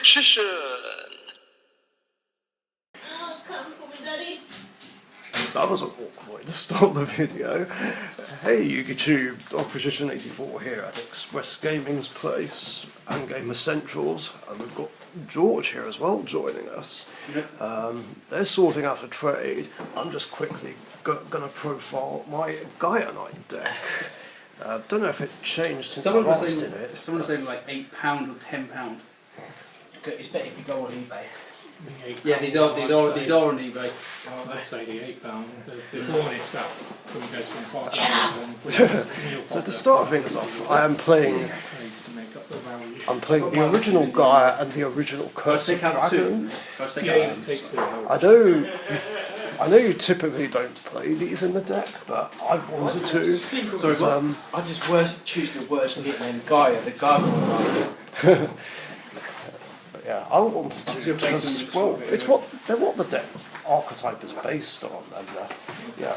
Richician. Come for me, Daddy. That was an awkward way to start the video. Hey YouTube, Richician84 here at Express Gaming's place and Game Essentials, and we've got George here as well joining us. They're sorting out a trade. I'm just quickly gonna profile my Gaia Knight deck. Don't know if it changed since I last did it. Someone was saying like £8 or £10. It's better if you go on eBay. Yeah, these are on eBay. I'd say the £8. The Hornets that goes from 5 So to start things off, I'm playing the original Gaia and the original Curse of Dragon. I know you typically don't play these in the deck, but I wanted to. I just choose the worst nickname, Gaia, the gargoyle. Yeah, I wanted to because, well, it's what the deck archetype is based on, and yeah,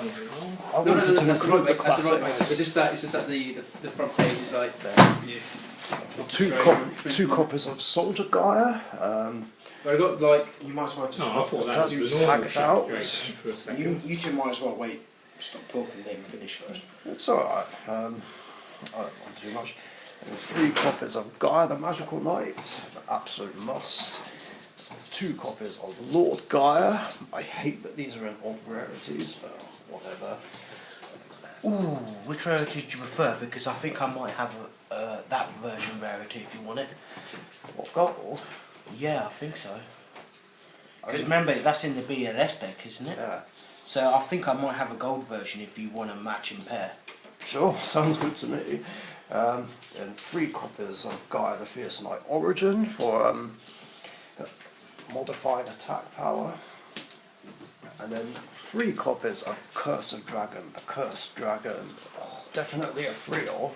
I wanted to include the classics. It's just that the front page is like Two copies of Soldier Gaia. But I got like you might as well just I thought that was tag it out. for a second. you two might as well wait. Stop talking, then finish first. It's alright. I don't want too much. And 3 copies of Gaia the Magical Knight, an absolute must. 2 copies of Lord Gaia. I hate that these are in odd rarities, but whatever. Ooh, which rarity do you prefer? Because I think I might have that version rarity if you want it. What, gold? Yeah, I think so. Because remember, that's in the BLS deck, isn't it? Yeah. So I think I might have a gold version if you want to match and pair. Sure, sounds good to me. And 3 copies of Gaia the Fierce Knight Origin for modifying attack power. And then 3 copies of Curse of Dragon, the Cursed Dragon. Oh, definitely a 3 of.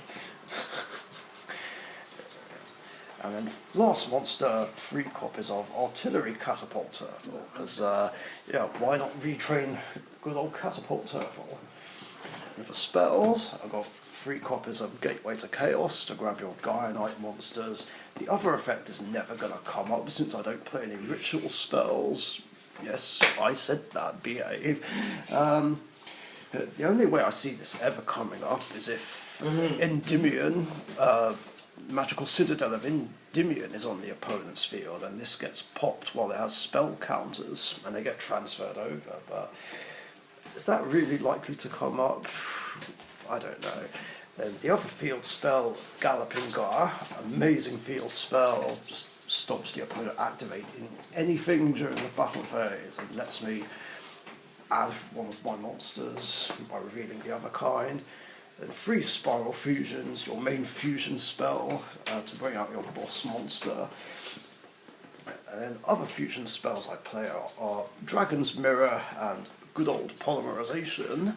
And then last monster, 3 copies of Artillery Catapult Turtle. Because, yeah, why not retrain good old Catapult Turtle? And for spells, I've got 3 copies of Gateway to Chaos to grab your Gaia Knight monsters. The other effect is never going to come up since I don't play any ritual spells. Yes, I said that, behave. The only way I see this ever coming up is if Endymion, Magical Citadel of Endymion is on the opponent's field and this gets popped while it has spell counters and they get transferred over, but is that really likely to come up? I don't know. Then the other field spell, Galloping Gaia, amazing field spell, just stops the opponent activating anything during the battle phase and lets me add one of my monsters by revealing the other kind. Then 3 Spiral Fusions, your main fusion spell to bring out your boss monster. And then other fusion spells I play are Dragon's Mirror and good old Polymerization.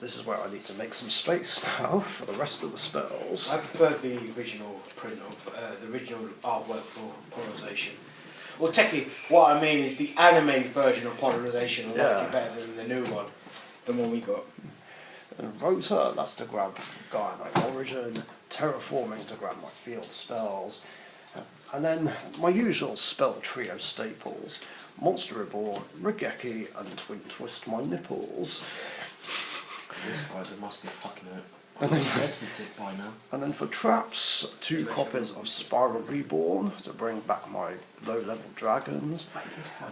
This is where I need to make some space now for the rest of the spells. I prefer the original print of the original artwork for polarization. Well, technically, what I mean is the anime version of polarization. I like it better than the new one, the one we got. And Rotor, that's to grab Gaia Knight Origin. Terraforming to grab my field spells. And then my usual spell trio staples. Monster Reborn, Regeki, and Twin Twist my nipples. This guy must be fucking sensitive by now. And then for traps, 2 copies of Spiral Reborn to bring back my low-level dragons. I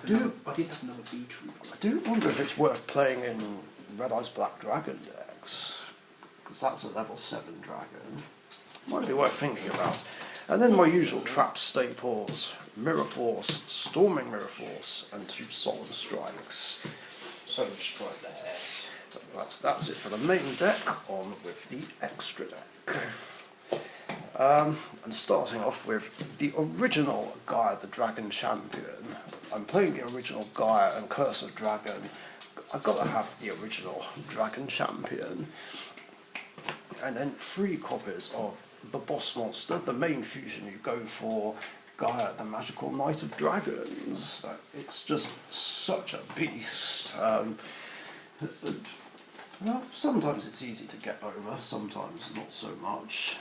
did have another beetroot. I do wonder if it's worth playing in Red Eyes Black Dragon decks, because that's a level 7 dragon. Might be worth thinking about. And then my usual trap staples, Mirror Force, Storming Mirror Force, and 2 Solemn Strikes. Solemn Strike there. That's it for the main deck, on with the extra deck. And starting off with the original Gaia the Dragon Champion. I'm playing the original Gaia and Curse of Dragon. I've got to have the original Dragon Champion. And then 3 copies of the boss monster, the main fusion you go for, Gaia the Magical Knight of Dragons. It's just such a beast. Well, sometimes it's easy to get over, sometimes not so much.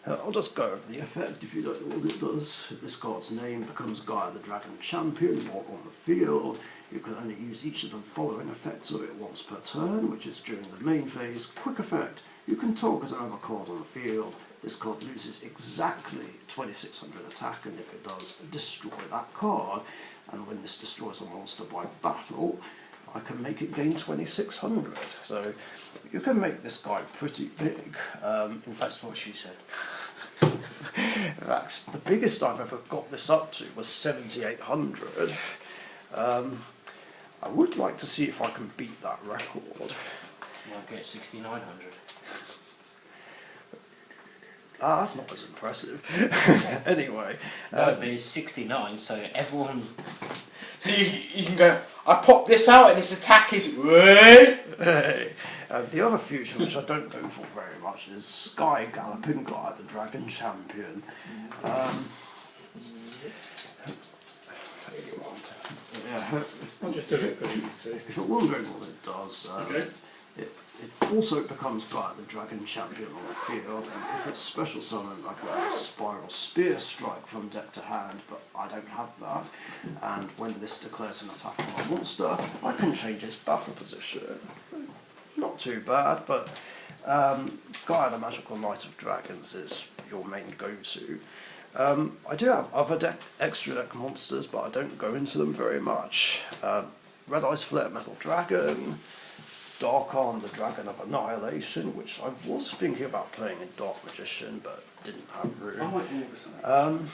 I'll just go over the effect if you don't know what it does. This card's name becomes Gaia the Dragon Champion while on the field. You can only use each of the following effects of it once per turn, which is during the main phase. Quick effect. You can target another card on the field. This card loses exactly 2600 attack, and if it does, destroy that card. And when this destroys a monster by battle, I can make it gain 2600. So you can make this guy pretty big. In fact, That's what she said. that's the biggest I've ever got this up to was 7800. I would like to see if I can beat that record. Might get 6900. That's not as impressive. Anyway. No, but it's 69, so everyone. So you can go, I pop this out and its attack is. Hey. The other future, which I don't go for very much, is Sky Galloping Gaia, the Dragon Champion. Yeah. I'll just do it for these two. If you're wondering what it does, it also becomes Gaia the Dragon Champion on the field, and if it's special summoned, I can add a Spiral Spear Strike from deck to hand, but I don't have that. And when this declares an attack on a monster, I can change its battle position. Not too bad, but Gaia the Magical Knight of Dragons is your main go-to. I do have other extra deck monsters, but I don't go into them very much. Red Eyes Flare Metal Dragon, Dark Arm the Dragon of Annihilation, which I was thinking about playing in Dark Magician, but didn't have I room. might order something.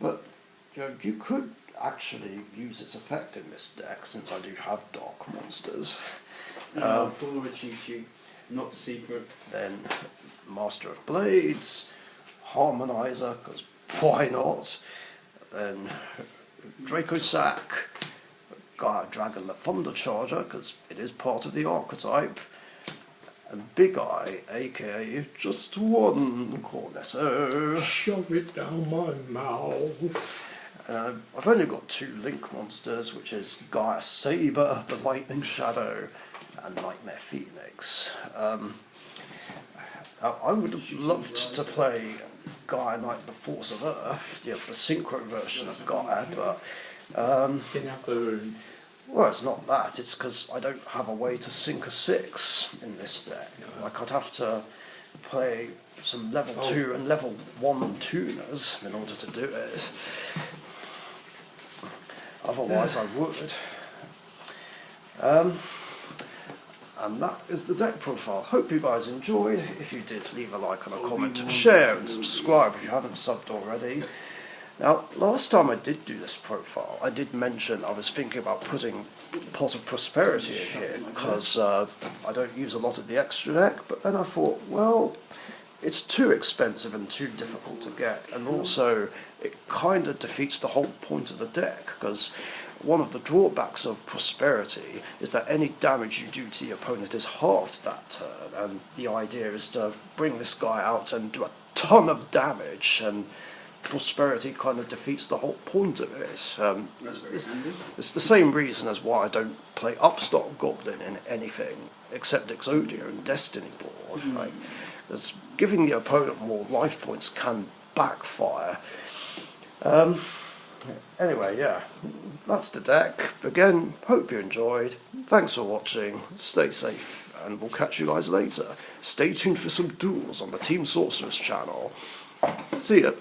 But you could actually use its effect in this deck, since I do have Dark monsters. Full Richician, not secret. Then Master of Blades, Harmonizer, because why not? Then Draco Sack, Gaia Dragon the Thunder Charger, because it is part of the archetype, and Big Eye, aka just one Cornetto. Shove it down my mouth. I've only got 2 Link monsters, which is Gaia Saber, the Lightning Shadow, and Nightmare Phoenix. I would have loved to play Gaia Knight the Force of Earth, the synchro version of Gaia, but Didn't have the room. well, it's not that, it's because I don't have a way to sync a 6 in this deck. Like, I'd have to play some level 2 and level 1 tuners in order to do it. Otherwise I would. And that is the deck profile. Hope you guys enjoyed. If you did, leave a like and a comment and share and subscribe if you haven't subbed already. Now, last time I did do this profile, I did mention I was thinking about putting Pot of Prosperity in here because I don't use a lot of the extra deck, but then I thought, well, it's too expensive and too difficult to get, and also it kind of defeats the whole point of the deck, because one of the drawbacks of Prosperity is that any damage you do to the opponent is halved that turn, and the idea is to bring this guy out and do a ton of damage, and Prosperity kind of defeats the whole point of it. It's the same reason as why I don't play Upstart Goblin in anything except Exodia and Destiny board. Like, as giving the opponent more life points can backfire. Anyway, yeah, that's the deck. Again, hope you enjoyed. Thanks for watching. Stay safe, and we'll catch you guys later. Stay tuned for some duels on the Team Sorceress channel. See ya.